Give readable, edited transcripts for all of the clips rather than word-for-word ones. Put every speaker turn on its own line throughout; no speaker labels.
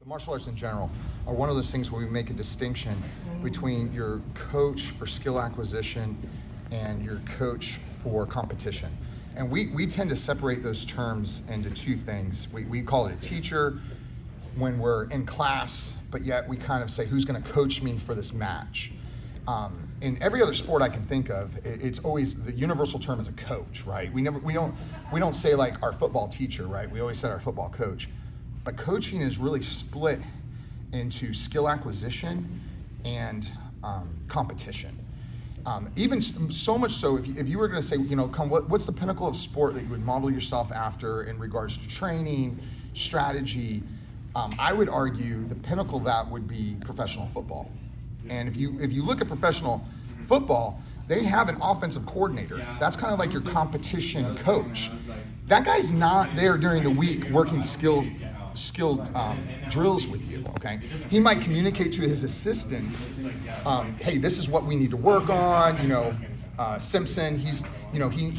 The martial arts in general are one of those things where we make a distinction between your coach for skill acquisition and your coach for competition. And we tend to separate those terms into two things. We call it a teacher when we're in class, but yet we kind of say, who's gonna coach me for this match? In every other sport I can think of, it's always the universal term is a coach, right? We don't say like our football teacher, right? We always say our football coach. But coaching is really split into skill acquisition and competition. Even so much so, if you were going to say, what's the pinnacle of sport that you would model yourself after in regards to training, strategy, I would argue the pinnacle of that would be professional football. And if you look at professional football, they have an offensive coordinator. That's kind of like your competition coach. That guy's not there during the week working skilled drills with you, okay? He might communicate to his assistants, hey, this is what we need to work on, Simpson, he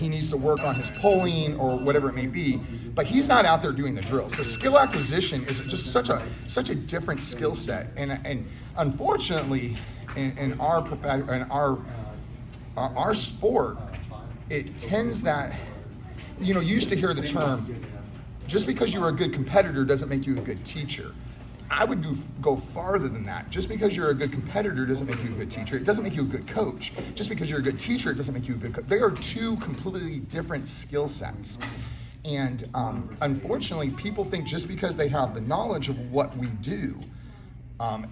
needs to work on his pulling or whatever it may be, but he's not out there doing the drills. The skill acquisition is just such a different skill set, and unfortunately, in our sport, it tends that, you used to hear the term, just because you're a good competitor doesn't make you a good teacher. I would go farther than that. Just because you're a good competitor doesn't make you a good teacher. It doesn't make you a good coach. Just because you're a good teacher, it doesn't make you a good coach. They are two completely different skill sets. And unfortunately, people think just because they have the knowledge of what we do,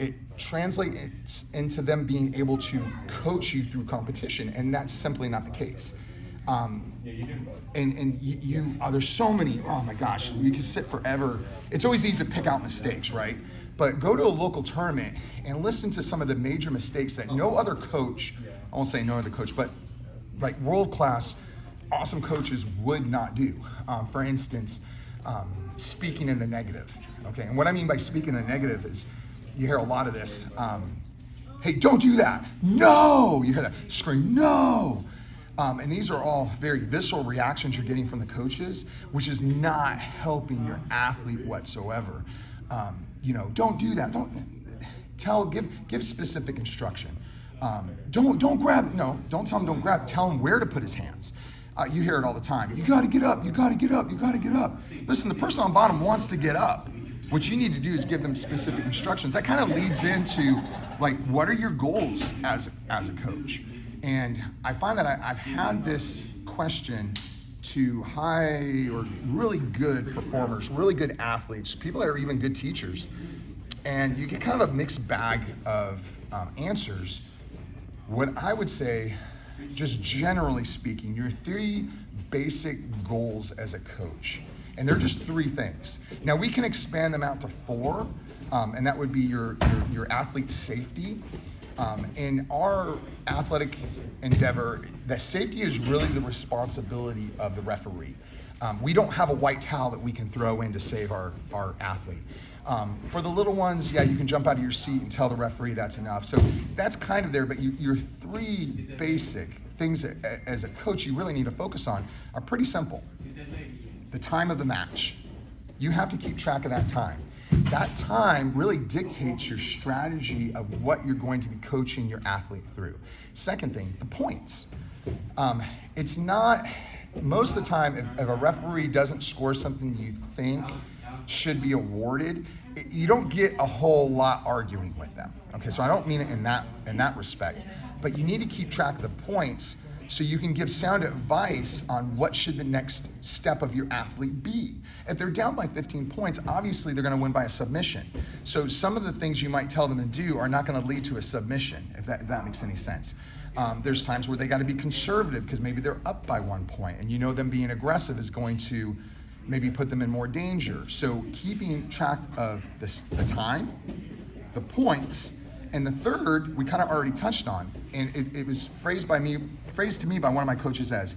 it translates into them being able to coach you through competition, and that's simply not the case. There's so many, oh my gosh, you can sit forever. It's always easy to pick out mistakes, right? But go to a local tournament and listen to some of the major mistakes that no other coach, I won't say no other coach, but like world-class, awesome coaches would not do. For instance, speaking in the negative, okay? And what I mean by speaking in the negative is, you hear a lot of this, hey, don't do that, no! You hear that, scream, no! And these are all very visceral reactions you're getting from the coaches, which is not helping your athlete whatsoever. Don't do that. Give specific instruction. Don't grab. No, don't tell him don't grab. Tell him where to put his hands. You hear it all the time. You got to get up. You got to get up. You got to get up. Listen, the person on bottom wants to get up. What you need to do is give them specific instructions. That kind of leads into like, what are your goals as a coach? And I find that I've had this question to high or really good performers, really good athletes, people that are even good teachers, and you get kind of a mixed bag of answers. What I would say, just generally speaking, your three basic goals as a coach, and they're just three things. Now we can expand them out to four, and that would be your athlete's safety. In our athletic endeavor, that safety is really the responsibility of the referee. We don't have a white towel that we can throw in to save our athlete. For the little ones, yeah, you can jump out of your seat and tell the referee that's enough. So that's kind of there, but your three basic things that, as a coach you really need to focus on are pretty simple. The time of the match. You have to keep track of that time. That time really dictates your strategy of what you're going to be coaching your athlete through. Second thing, the points. It's not, most of the time, if a referee doesn't score something you think should be awarded, you don't get a whole lot arguing with them. Okay, so I don't mean it in that respect, but you need to keep track of the points so you can give sound advice on what should the next step of your athlete be. If they're down by 15 points, obviously they're gonna win by a submission. So some of the things you might tell them to do are not gonna lead to a submission, if that makes any sense. There's times where they gotta be conservative because maybe they're up by 1 point, and them being aggressive is going to maybe put them in more danger. So keeping track of the time, the points, and the third, we kind of already touched on, and it was phrased to me by one of my coaches as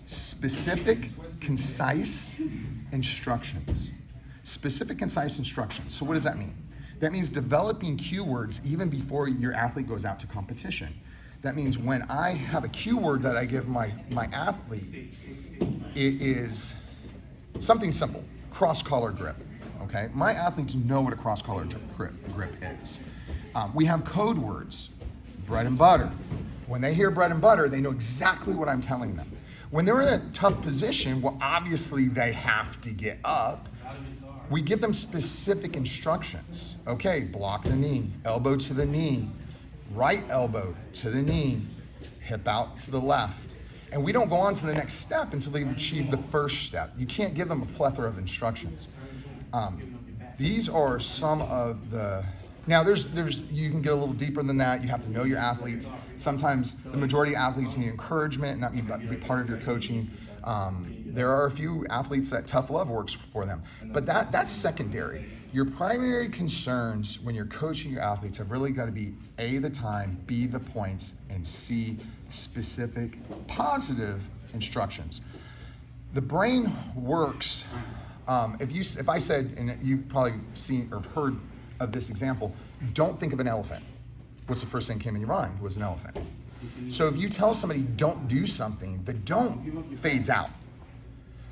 specific, concise instructions. Specific, concise instructions. So what does that mean? That means developing cue words even before your athlete goes out to competition. That means when I have a cue word that I give my athlete, it is something simple, cross collar grip. okay? My athletes know what a cross-collar grip is. We have code words, bread and butter. When they hear bread and butter, they know exactly what I'm telling them. When they're in a tough position, well, obviously they have to get up. We give them specific instructions. Okay, block the knee, elbow to the knee, right elbow to the knee, hip out to the left. And we don't go on to the next step until they've achieved the first step. You can't give them a plethora of instructions. These are some of the, now there's you can get a little deeper than that. You have to know your athletes. Sometimes the majority of athletes need encouragement and that be part of your coaching. There are a few athletes that tough love works for them, but that's secondary. Your primary concerns when you're coaching your athletes have really got to be A, the time, B, the points, and C, specific positive instructions. The brain works, if I said, and you've probably seen or heard of this example, don't think of an elephant. What's the first thing that came in your mind was an elephant. So if you tell somebody don't do something, the don't fades out.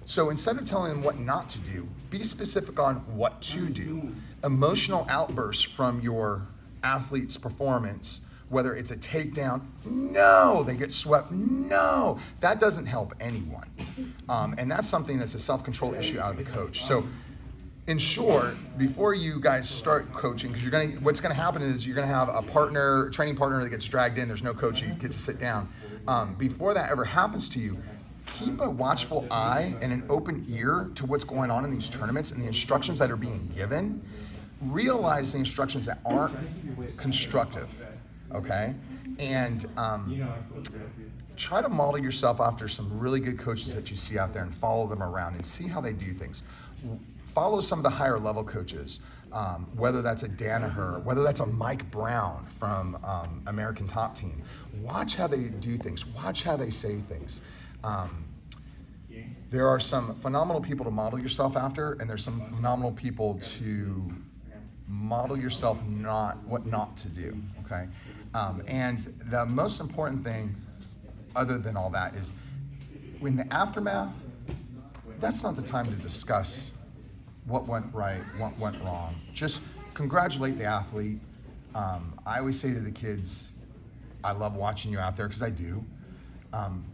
So instead of telling them what not to do, be specific on what to do. Emotional outbursts from your athlete's performance, whether it's a takedown, no, they get swept, no, that doesn't help anyone. And that's something that's a self-control issue out of the coach. So in short, before you guys start coaching, because what's gonna happen is you're gonna have a training partner that gets dragged in, there's no coach, you get to sit down. Before that ever happens to you, keep a watchful eye and an open ear to what's going on in these tournaments and the instructions that are being given. Realize the instructions that aren't constructive, okay? And try to model yourself after some really good coaches that you see out there and follow them around and see how they do things. Follow some of the higher level coaches, whether that's a Danaher, whether that's a Mike Brown from American Top Team. Watch how they do things, watch how they say things. There are some phenomenal people to model yourself after, and there's some phenomenal people to model yourself what not to do, okay? And the most important thing, other than all that, is in the aftermath, that's not the time to discuss what went right, what went wrong. Just congratulate the athlete. I always say to the kids, I love watching you out there, because I do.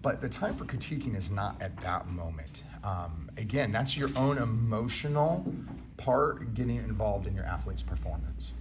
But the time for critiquing is not at that moment. Again, that's your own emotional part getting involved in your athlete's performance.